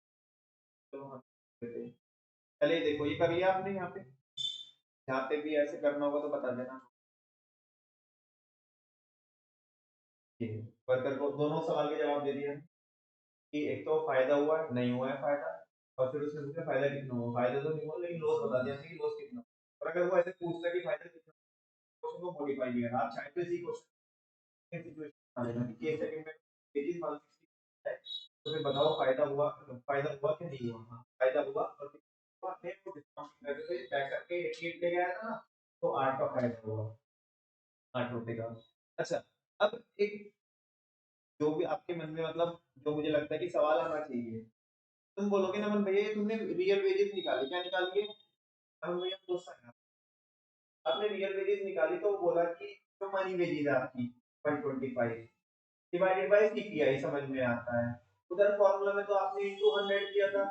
चलो हम देते हैं। पहले ये देखो, ये कर लिया आपने यहाँ पे, यहाँ पे भी ऐसे करना होगा तो बता देना। वर्कर को दोनों सवाल के जवाब दे दिए कि एक तो फायदा हुआ है, नहीं हुआ है फायदा, और फिर उसने पूछा फायदा कितना हुआ, फायदा तो नहीं हुआ लेकिन लॉस बता दिया कि लॉस कितना हुआ। और अगर वो ऐसे पूछता कि फायदा कितना, क्वेश्चन को मॉडिफाई किया आप चाहे तो इसी क्वेश्चन सिचुएशन बना लेना कि केस सेकंड में पेज 160 है, तो फिर बताओ फायदा हुआ कि नहीं हुआ। हाँ फायदा हुआ, और कितना हुआ, मैं वो डिस्काउंट करके बैक करके 88 ले गया था ना, तो 8 का फायदा हुआ, 8 रुपए का। अच्छा, अब एक जो भी आपके मन में मतलब जो मुझे लगता है कि सवाल आना चाहिए, तुम बोलोगे ना मन भैया तुमने रियल वेजेस निकाली, क्या निकाली है? हम भैया दोस्त है, आपने रियल वेजेस निकाली तो वो बोला कि जो मनी वेजेस है आपकी 125 डिवाइडेड बाय सीपीआई समझ में आता है। उधर फॉर्मूला में तो आपने इनटू 100 किया था,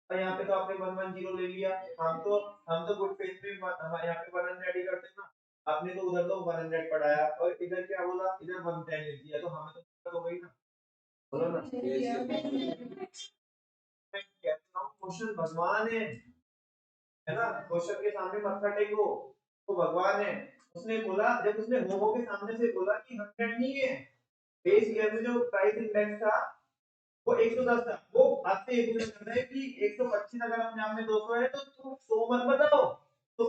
और यहाँ पे तो आपने 110 ले लिया। हम तो गुड फेथ में हम यहाँ पे 100 ही करते हैं ना, आपने तो उधर तो 100 पढ़ाया और इधर क्या बोला, इधर 110 ले दिया, तो हमें तो दिक्कत हो गई ना। बोलो ना, मैं कहता हूँ क्वेश्चन भगवान है ना, क्वेश्चन के सामने मत्था टेको, वो भगवान है। उसने बोला, जब उसने होमो के सामने से बोला कि 100 नहीं है, बेस ईयर में जो प्राइस इंडेक्स था वो 110 था, वो आपसे ये पूछना चाहता है कि 125 अगर अपने आप में 200 है तो तुम 100 मत बताओ, तो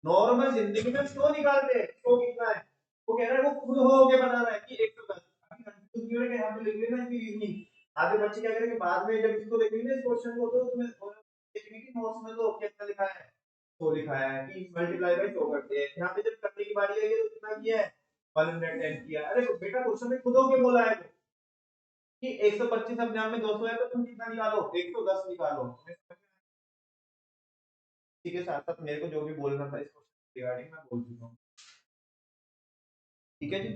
नॉर्मल जिंदगी में 100 निकालते हैं, 100 कितना है, वो कह रहा है वो खुद हो के बता रहा है कि 110। अभी कंफ्यूज नहीं हो रहा कि यहाँ पे लिख लेना इसकी रीजनिंग। आधे बच्चे क्या करेंगे बाद में जब इसको देखेंगे इस क्वेश्चन को, तो तुम्हें देखेंगे कि नोट्स में तो कितना लिखा है, 100 लिखा है कि मल्टीप्लाई बाय 100 करते हैं, यहाँ पे जब करने की बारी आई है तो कितना किया है, 110 किया। अरे बेटा क्वेश्चन में खुद हो के बोला है कि 125 अपने आप में 200 है, तो तुम कितना निकालो, 110 निकालो। इसी के साथ साथ मेरे को जो भी बोलना था इस क्वेश्चन रिगार्डिंग मैं बोल चुका हूँ। ठीक है जी।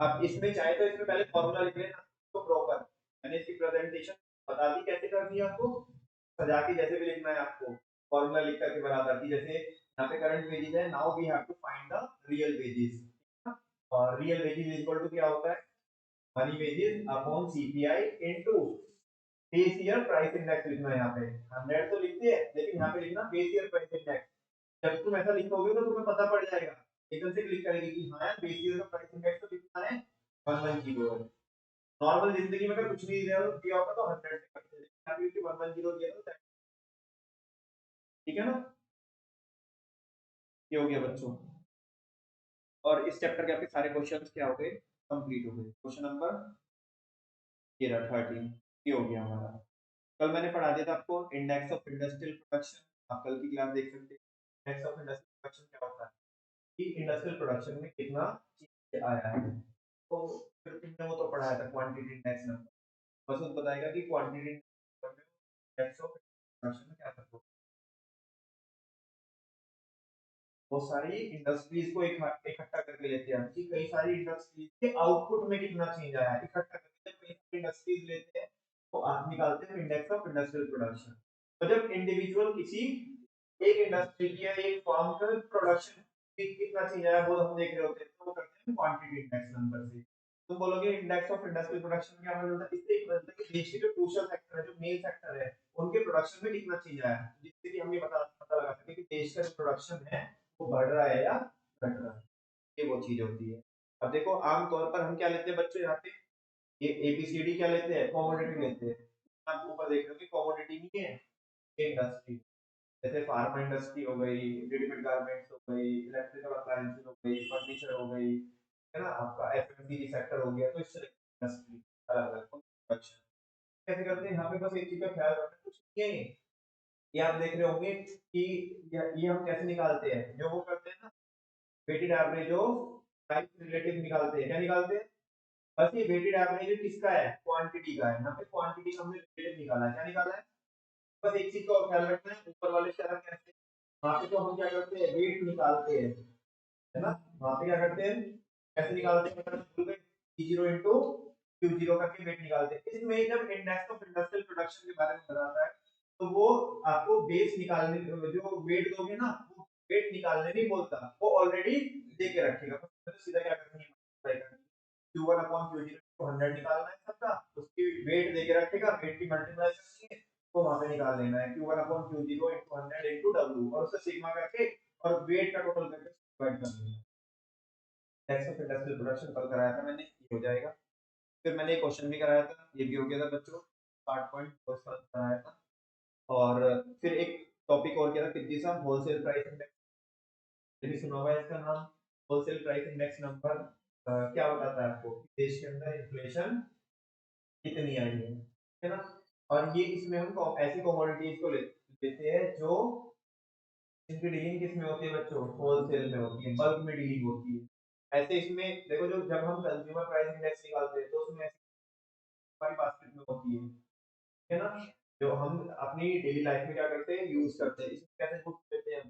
अब इसमें चाहे तो इसमें पहले फॉर्मूला लिख लेना तो प्रॉपर, मैंने इसकी प्रेजेंटेशन बता दी कैसे करनी है आपको, सजा के जैसे भी लिखना है आपको, फॉर्मूला लिख करके बराबर की, जैसे यहाँ पे करंट वेजेस है, now we have to find the real wages. और रियल वेजेस इक्वल टू क्या होता है, money wages upon CPI into base year price index लिखना है। यहाँ पे 100 तो लिखते हैं लेकिन यहाँ पे लिखना बेस ईयर प्राइस इंडेक्स। जब तुम ऐसा लिखोगे तो तुम्हें पता पड़ जाएगा, एकदम से क्लिक करेगी कि हाँ यार बेस ईयर का प्राइस इंडेक्स तो कितना है, 110 है। नॉर्मल जिंदगी में अगर कुछ नहीं दिया दिया होगा तो 100 से करते हैं, लेकिन अभी क्योंकि 110 दिया तो ठीक है ना। ये हो गया बच्चों, और इस चैप्टर के आपके सारे क्वेश्चंस क्या हो गए, कंप्लीट हो गए। क्वेश्चन नंबर ये रहा 13, ये हो गया हमारा। कल मैंने पढ़ा दिया था आपको इंडेक्स ऑफ इंडस्ट्रियल प्रोडक्शन, आप कल की क्लास देख सकते हैं। इंडेक्स ऑफ इंडस्ट्रियल प्रोडक्शन क्या होता है कि इंडस्ट्रियल प्रोडक्शन में कितना चीज आया है, तो फिर तुमने वो तो पढ़ाया था क्वांटिटी इंडेक्स नंबर, बस वो बताएगा कि क्वांटिटी इंडेक्स ऑफ प्रोडक्शन में क्या करते हो। वो सारी इंडस्ट्रीज को इकट्ठा करके लेते हैं कि कई सारी इंडस्ट्रीज के आउटपुट में कितना चेंज आया है, इकट्ठा करके जब कई सारी इंडस्ट्रीज लेते हैं तो आप निकालते हैं इंडेक्स ऑफ इंडस्ट्रियल प्रोडक्शन। तो जब इंडिविजुअल किसी एक इंडस्ट्री की या एक फर्म का प्रोडक्शन कितना चेंज आया वो हम देख रहे होते हैं, तो वो करते हैं क्वांटिटी इंडेक्स नंबर से। तुम बोलोगे इंडेक्स ऑफ इंडस्ट्रियल प्रोडक्शन क्या मतलब होता है, इससे एक मतलब कि देश के जो क्रूशियल सेक्टर है, जो मेन सेक्टर है, उनके प्रोडक्शन में कितना चेंज आया है, जिससे कि हम ये पता लगा सके कि देश का जो प्रोडक्शन है वो बढ़ रहा है या घट रहा है। ये वो चीज होती है। अब देखो आम तौर पर हम क्या लेते हैं बच्चों, यहाँ पे ये एबीसीडी क्या लेते हैं, कमोडिटी लेते हैं। आप ऊपर देख रहे हो कि कमोडिटी नहीं है, इंडस्ट्री, जैसे फार्मा इंडस्ट्री हो गई, रेडीमेड गारमेंट्स हो गई, इलेक्ट्रिकल अप्लायंसेस हो गई, फर्नीचर हो गई, है ना, आपका एफएमसीजी सेक्टर हो गया, तो इस तरह की इंडस्ट्री अलग अलग प्रोडक्शन कैसे करते हैं। यहाँ पे बस एक चीज का ख्याल रखना, कुछ नहीं है ये आप देख रहे होंगे कि ये हम कैसे निकालते हैं, जो वो करते हैं ना weighted average of price relative निकालते हैं, क्या निकालते हैं, बस ये वेटेड एवरेज किसका है, क्वांटिटी का है। यहाँ पे क्वांटिटी का हमने रिलेटिव निकाला है, क्या निकाला है, बस एक चीज का और ख्याल रखना है, ऊपर वाले शरत कैसे, वहां पे तो हम क्या करते हैं वेट निकालते हैं, है ना, वहां पे क्या करते हैं कैसे निकालते हैं, मतलब P0 into Q0 करके वेट निकालते हैं। इसमें जब इंडेक्स ऑफ इंडस्ट्रियल प्रोडक्शन के बारे में बताता है तो वो आपको बेस निकालने जो वेट दोगे ना वो वेट निकालने नहीं बोलता, वो ऑलरेडी दे के रखेगा, तो सीधा क्या करना है मल्टीप्लाई करना है Q1 upon Q0 को 100 निकालना है सबका, उसकी वेट दे के रखेगा, वेट की मल्टीप्लाई करनी है तो वहां पे निकाल लेना है Q1 upon Q0 into 100 into W और उससे सिग्मा करके और वेट का टोटल करके डिवाइड कर देना है। टैक्स ऑफ इंडस्ट्रियल प्रोडक्शन कल कराया था मैंने, ये हो जाएगा। फिर मैंने एक क्वेश्चन भी कराया था, ये भी हो गया था बच्चों, 60 पॉइंट कराया था। और फिर एक टॉपिक और क्या था कितनी सा, होलसेल प्राइस इंडेक्स, ये भी सुना हुआ है इसका नाम। होलसेल प्राइस इंडेक्स नंबर क्या बताता है आपको देश के अंदर इन्फ्लेशन कितनी आई है ना। और ये इसमें हम ऐसी कमोडिटीज को लेते हैं जो इनकी डीलिंग किस में होती है बच्चों, होलसेल में होती है, बल्क में डीलिंग होती है। ऐसे इसमें देखो जो जब हम कंज्यूमर प्राइस इंडेक्स निकालते हैं तो उसमें हमारी बास्केट में होती है ना, जो हम अपनी डेली लाइफ में क्या करते हैं यूज करते हैं, इसमें कैसे कुछ लेते हैं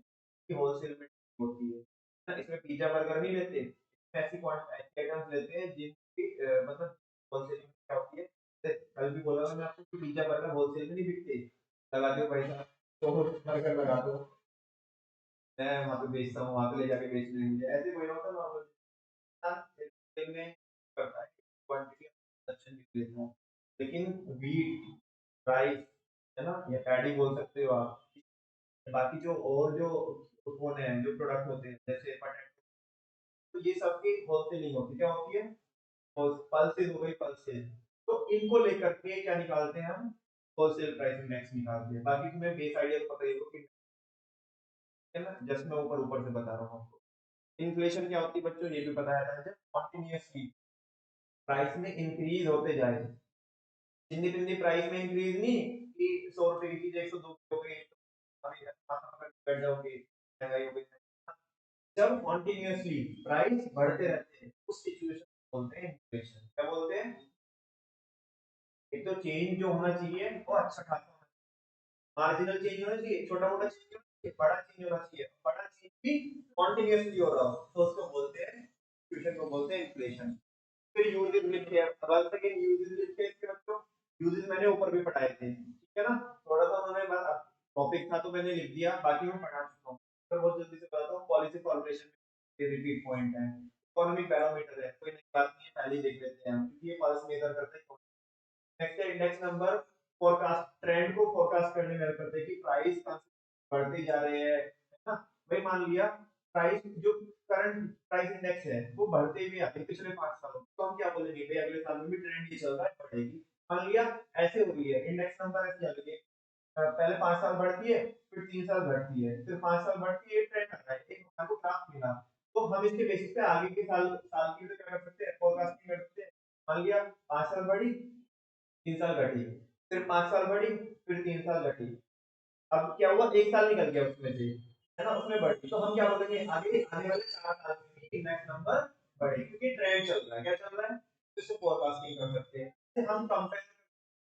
कि होलसेल में होती है ना। इसमें पिज्जा बर्गर नहीं लेते, इसमें ऐसी क्वांटिटी आइटम्स लेते हैं जिनकी मतलब होलसेल में क्या होती है। जैसे कल भी बोला था मैं आपको कि पिज्जा बर्गर होलसेल में नहीं बिकते, लगा दो पैसा तो बर्गर लगा दो, मैं वहां पे बेचता हूँ, वहां पे ले जाके बेच लेंगे, ऐसे कोई ना होता नॉर्मल में करता है क्वांटिटी प्रोडक्शन भी लेता है। लेकिन व्हीट राइस है ना या पैडी बोल सकते हो आप, बाकी जो और जो कौन है जो प्रोडक्ट होते हैं जैसे पोटैटो, तो ये सबकी होलसेलिंग होती है, क्या होती है पल्सेस हो गई पल्सेस, तो इनको लेकर के क्या निकालते हैं हम होलसेल प्राइस इंडेक्स निकालते हैं। बाकी तुम्हें बेस आइडिया तो पता ही होगा कि है ना, जस्ट मैं ऊपर ऊपर से बता रहा हूँ आपको। इन्फ्लेशन क्या होती है बच्चों, ये भी बताया था जब कॉन्टिन्यूसली प्राइस में इंक्रीज होते जाए, जितनी जितनी प्राइस में इंक्रीज नहीं कि 100 रुपए की चीज 102 हो गई तो अभी बैठ जाओगे महंगाई हो गई, जब कॉन्टिन्यूसली प्राइस बढ़ते रहते हैं उस सिचुएशन को बोलते हैं इन्फ्लेशन। क्या बोलते हैं, एक तो चेंज जो होना चाहिए वो अच्छा खासा मार्जिनल चेंज होना चाहिए, छोटा मोटा चेंज होना चाहिए, बड़ा चेंज होना चाहिए, बड़ा चेंज भी कॉन्टिन्यूसली हो रहा हो तो उसको बोलते हैं सिचुएशन को बोलते हैं इन्फ्लेशन। फिर यूजेस लिखे हैं, अब सेकंड यूजेस लिखे हैं इसके बच्चों, यूजेस मैंने ऊपर भी पढ़ाए थे ठीक है ना, थोड़ा सा उन्होंने बस टॉपिक था तो मैंने लिख दिया, बाकी मैं पढ़ा चुका हूं, फिर बहुत जल्दी से बताता हूं। पॉलिसी फॉर्मुलेशन में रिपीट पॉइंट है, इकोनॉमिक पैरामीटर है, कोई नई बात नहीं है, पहले ही देख लेते हैं हम क्योंकि ये पल्स मेजर करता है। नेक्स्ट है इंडेक्स नंबर, फोरकास्ट ट्रेंड को फोरकास्ट करने में हेल्प करते हैं कि प्राइस बढ़ते जा रहे हैं है ना। भाई मान लिया प्राइस जो करंट प्राइस इंडेक्स है वो बढ़ते हुए आते पिछले 5 सालों, तो हम क्या बोलेंगे भाई अगले साल में भी ट्रेंड ये चल रहा है बढ़ेगी। मान लिया ऐसे हो रही है इंडेक्स नंबर ऐसे चल रही है, पहले 5 साल बढ़ती है फिर 3 साल घटती है फिर 5 साल बढ़ती है, ट्रेंड आता है, एक हमारे को ग्राफ मिला, तो हम इसके बेसिस पे आगे के साल साल के लिए क्या कर सकते हैं फोरकास्टिंग कर सकते हैं। मान लिया 5 साल बढ़ी 3 साल घटी, फिर 5 साल बढ़ी फिर 3 साल घटी, अब क्या हुआ 1 साल निकल गया उसमें से है ना, उसमें बढ़ी, तो हम क्या बोलेंगे आगे आने वाले 4 साल में भी इंडेक्स नंबर बढ़े क्योंकि ट्रेंड चल रहा है, क्या चल रहा है, तो इसको फोरकास्टिंग कर सकते हैं, हम कंपेयर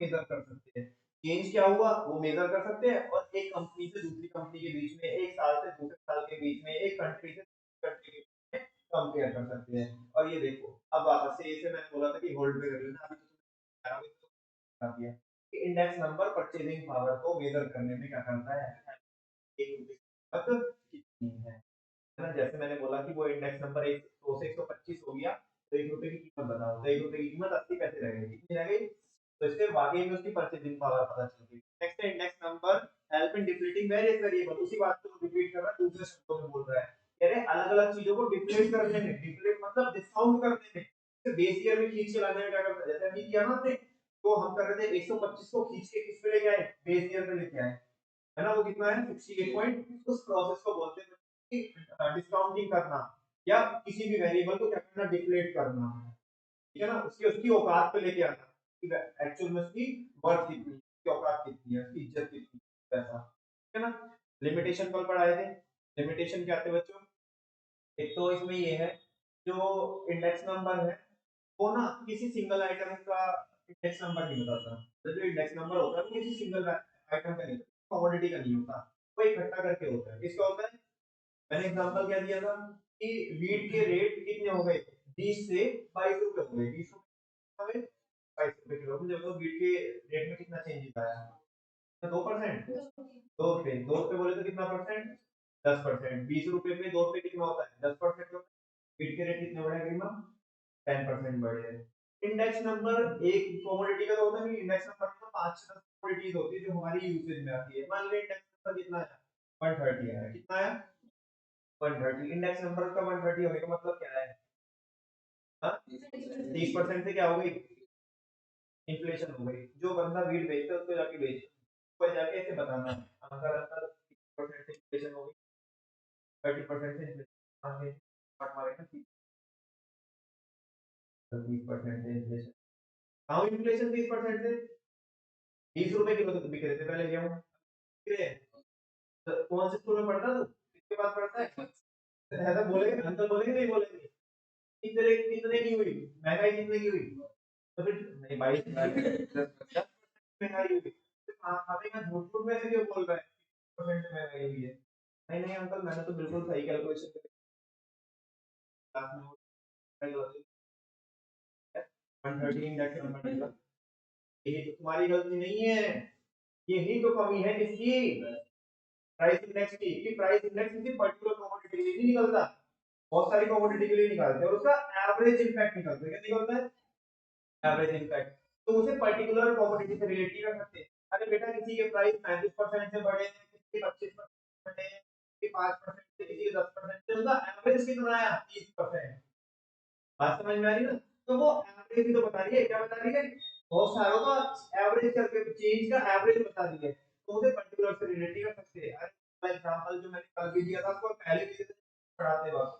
मेजर कर सकते हैं चेंज क्या हुआ वो मेजर कर सकते हैं, और एक कंपनी से दूसरी कंपनी के बीच में, एक साल से दूसरे साल के बीच में, एक कंट्री से दूसरी कंट्री के बीच में कंपेयर कर सकते हैं। और ये देखो अब वापस से इसे मैंने बोला था कि होल्ड पे कर लेना, अभी तो बता दिया कि इंडेक्स नंबर परचेजिंग पावर को मेजर करने में क्या करता है, एक रुपए तक कितनी है ना। जैसे मैंने बोला कि वो इंडेक्स नंबर 100 से 125 हो गया तो 1 रुपए की कीमत बताओ, तो 1 रुपए की कीमत 80 पैसे रह गई, कितनी रह गई, तो इससे वाकई में उसकी परचेजिंग पावर पता चल गई। नेक्स्ट है index number help in depleting various variable, उसी बात को रिपीट कर रहा है दूसरे शब्दों में बोल रहा है, कह रहे अलग अलग चीजों को डिप्लीट करने में, डिप्लीट मतलब डिस्काउंट करने में, बेस ईयर में खींच के लाने में क्या करता है, जैसे अभी किया ना हमने, तो हम कर रहे थे 125 को खींच के किस पे लेके आए, बेस ईयर पे लेके आए, है ना, वो कितना है 68 पॉइंट, उस प्रोसेस को बोलते हैं कि डिस्काउंटिंग करना या किसी भी वेरिएबल को क्या करना डिप्लीट करना, ठीक है ना, उसकी उसकी औकात पे लेके आना कि एक्चुअल में उसकी वर्थ कितनी, उसकी औकात कितनी है, उसकी इज्जत कितनी है, पैसा, ठीक है ना। लिमिटेशन कल पढ़ाए थे, लिमिटेशन क्या थे बच्चों, एक तो इसमें ये है जो इंडेक्स नंबर है वो ना किसी सिंगल आइटम का इंडेक्स नंबर नहीं बताता, तो जो इंडेक्स नंबर होता है वो किसी सिंगल आइटम का नहीं, कमोडिटी का नहीं होता, वो इकट्ठा करके होता है। इसका होता है, मैंने एग्जांपल क्या दिया था कि वीट के रेट कितने हो गए, 20 से 22 रुपए हो गए, 20 रुपए 22 रुपए किलो। जब तो वीट के रेट में कितना चेंजेस आया, तो 2%, 2 रुपए, 2 रुपए बोले तो कितना परसेंट, 10%। 20 रुपए पे 2 रुपए कितना होता है, 10% होता है। वीट के रेट कितने बढ़े करीबन 10% बढ़े हैं। इंडेक्स नंबर एक कमोडिटी का तो होता नहीं, इंडेक्स नंबर तो 5 से 10 कमोडिटीज होती है जो हमारी यूसेज में आती है। मान लो इंडेक्स नंबर कितना है, 130 है, कितना है 130। इंडेक्स नंबर का 130 होने का मतलब क्या है, हाँ 30% से क्या हो गई, इन्फ्लेशन हो गई। जो बंदा वीट बेचता है उसको जाके बेच, उसको जाके ऐसे बताना है अंकल अंकल 30% से इन्फ्लेशन हो गई, 30% से इन्फ्लेशन आगे पार्ट मारेगा, 30% से इन्फ्लेशन, हाउ इन्फ्लेशन 30% से, 20 रुपए किलो तो बिक रहे थे पहले गेहूं, बिक रहे हैं। तो कौन से स्कूल में पढ़ता तू, किसके पास पढ़ता है, ऐसा बोलेंगे अंकल, बोलेंगे नहीं बोलेंगे, कितने कितने की हुई महंगाई, कितने की हुई, तो फिर नहीं भाई महंगाई हुई, हमें का झूठ झूठ में से क्यों बोल रहा है 30% महंगाई हुई है। नहीं नहीं अंकल मैंने तो बिल्कुल सही कैलकुलेशन करी, क्लास में 130 इंडेक्स नंबर निकला। ये तो तुम्हारी गलती नहीं है, यही तो कमी है किसकी, प्राइस इंडेक्स की, कि प्राइस इंडेक्स किसी पर्टिकुलर कमोडिटी के लिए नहीं निकलता, बहुत सारी कमोडिटी के लिए निकालते हैं और उसका एवरेज इम्पैक्ट निकलता है। क्या निकलता है, एवरेज इम्पैक्ट। तो उसे पर्टिकुलर कमोडिटी से रिलेट नहीं कर सकते। अरे बेटा किसी के प्राइस 35% से बढ़े हैं, किसी के 25% बढ़े हैं, किसी के 5% से, किसी के 10% से, उनका एवरेज कितना आया 30%। बात समझ में आ रही है ना, तो वो एवरेज ही तो बता रही है, क्या बता रही है, बहुत सारों का एवरेज करके चेंज का एवरेज बता रही है, तो उसे पर्टिकुलर से रिलेट नहीं कर सकते। अरे एग्जांपल जो मैंने कल भी दिया था आपको पहले भी पढ़ाते वक्त,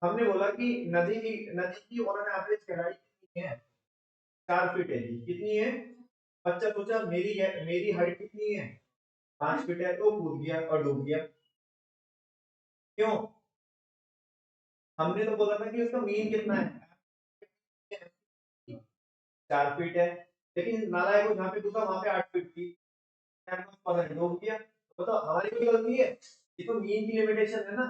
हमने बोला कि नदी की ओनर एवरेज गहराई कितनी है, 4 फीट है जी, कितनी है, बच्चा सोचा मेरी हाइट कितनी है, 5 फीट है, तो कूद गया और डूब गया। क्यों, हमने तो बोला था कि उसका मीन कितना है, 4 फीट है, लेकिन नालायक को जहाँ पे कूदा वहां पे 8 फीट थी, डूब गया। तो हमारी कोई गलती है, ये तो मीन की लिमिटेशन है ना,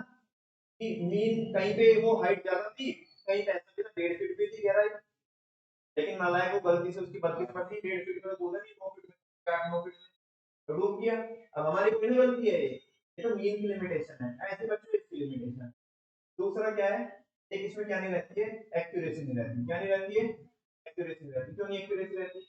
कि मीन कहीं पे वो हाइट ज्यादा थी, कहीं पे ऐसा भी था 1.5 फीट भी थी गहराई, लेकिन नालायक को गलती से उसकी 32 पर थी, 1.5 फीट का कूदा नहीं, 9 फीट में 9 फीट में डूब गया। अब हमारी कोई नहीं गलती है, ये तो मीन की लिमिटेशन है, ऐसे बच्चों इसकी लिमिटेशन है। दूसरा क्या है, एक इसमें क्या नहीं रहती है, एक्यूरेसी नहीं रहती। क्या नहीं रहती है, एक्यूरेसी नहीं रहती। क्यों नहीं एक्यूरेसी रहती,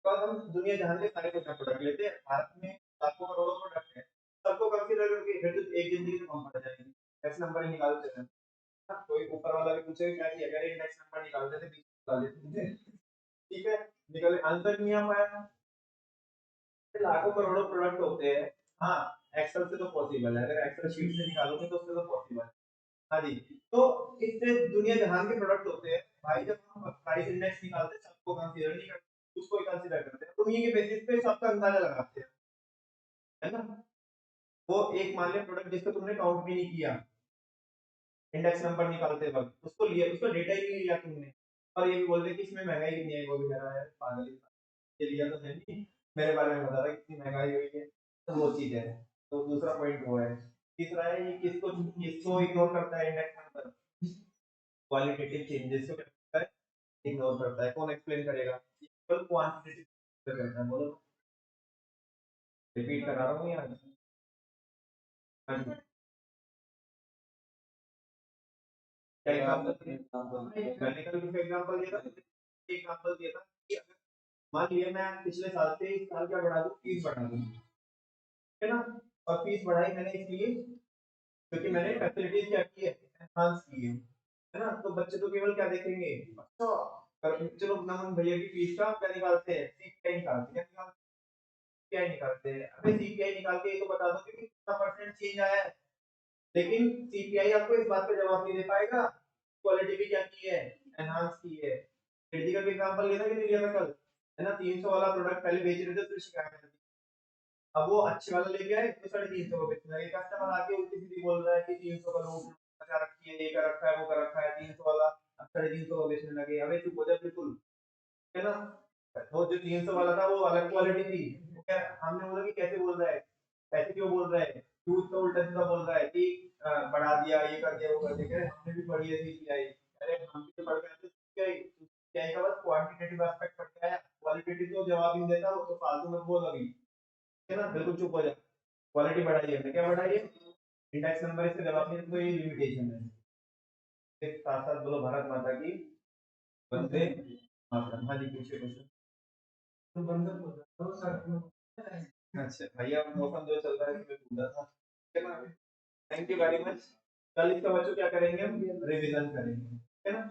तो हम दुनिया जहां के सारे प्रोडक्ट लेते हैं, भारत में लाखों करोड़ों प्रोडक्ट है, सबको कंसीडर करके फिर तो एक जिंदगी तो कम पड़ जाएगी, ऐसे नंबर ही निकालते हैं। हाँ, कोई ऊपर वाला भी पूछे क्या किया, अगर इंडेक्स नंबर निकालते थे 20 निकाल देते थे, ठीक है, निकले आंसर नहीं आ पाया। लाखों करोड़ों प्रोडक्ट होते हैं, हाँ एक्सेल से तो पॉसिबल है, अगर एक्सेल शीट से निकालोगे तो उससे तो पॉसिबल है। हाँ जी, तो इससे दुनिया जहान के प्रोडक्ट होते हैं भाई, जब हम प्राइस इंडेक्स निकालते हैं सबको कंसीडर नहीं करते, उसको ही कंसीडर करते हैं, उन्हीं के बेसिस पे सबका अंदाजा लगाते हैं, है ना। वो एक मान लिया प्रोडक्ट जिसको तुमने काउंट भी नहीं किया इंडेक्स नंबर निकालते वक्त, उसको लिया, उसका डेटा ही नहीं लिया तुमने, और ये भी बोल रहे कि इसमें महंगाई कितनी है, वो भी कह रहा है पागल, ये लिया तो है नहीं, मेरे बारे में बता रहा है कितनी महंगाई हुई है, तो वो चीज है। तो दूसरा पॉइंट वो है। तीसरा है, ये किसको किसको इग्नोर करता है इंडेक्स नंबर, क्वालिटेटिव चेंजेस को क्या करता है, इग्नोर करता है। कौन एक्सप्लेन करेगा, केवल क्वांटिटेटिव करता है, बोलो, रिपीट करा रहा हूँ यार। हाँ जी, क्या एग्जांपल मैंने कल किसका एग्जांपल दिया था, एग्जांपल दिया था कि अगर मान लिया मैं पिछले साल से इस साल क्या बढ़ा दूं, फीस बढ़ा दूं, है ना, और फीस बढ़ाई मैंने इसलिए क्योंकि मैंने फैसिलिटीज क्या की है, एनहांस की है ना। तो बच्चे तो केवल क्या देखेंगे, अच्छा चलो नमन भैया की फीस का क्या निकालते हैं, सीपीआई निकालते हैं, क्या सीपीआई निकालते हैं, अबे सीपीआई निकाल के ये तो बता दो कि कितना परसेंट चेंज आया है, लेकिन सीपीआई आपको इस बात का जवाब नहीं दे पाएगा क्वालिटी भी क्या की है, एनहांस की है। क्रिटिकल का एग्जांपल लेना कि नहीं लिया था कल, है ना, 300 वाला प्रोडक्ट पहले बेच रहे थे, फिर शिकायत आई, अब वो अच्छे वाला लेके आए तो 350 का बेचने लगे, कस्टमर आके उल्टी सीधी बोल रहा है कि 300 का लूट लगा रखी है, ये कर रखा है, वो कर रखा है, 300 वाला अब 350 का बेचने लगे। अबे चुप हो जा बिल्कुल, है ना। वो जो 300 वाला था वो अलग क्वालिटी थी, क्या हमने बोला कि कैसे बोल रहा है, ऐसे क्यों बोल रहा है, तू तो उल्टा सीधा बोल रहा है कि बढ़ा दिया, ये कर दिया, वो कर दिया, हमने भी पढ़ी है सीपीआई। अरे हम भी तो पढ़ के आए थे सीपीआई। सीपीआई का बस क्वांटिटेटिव एस्पेक्ट पढ़ के आया, क्वालिटेटिव तो जवाब नहीं देता, वो तो फालतू में बोल अभी, है ना, बिल्कुल चुप हो जा। क्वालिटी बढ़ाई है, क्या बढ़ाई है, इंडेक्स नंबर इसका जवाब नहीं, तो ये लिमिटेशन है। एक साथ साथ बोलो भारत माता की वंदे मातरम। हाँ जी, पूछिए क्वेश्चन। तो बंदर को दो सर। अच्छा भैया, मौसम जो चल रहा है इसमें पूछा था, है ना। Thank you very much. कल इसका बच्चों क्या करेंगे, हम रिवीजन करेंगे, है ना।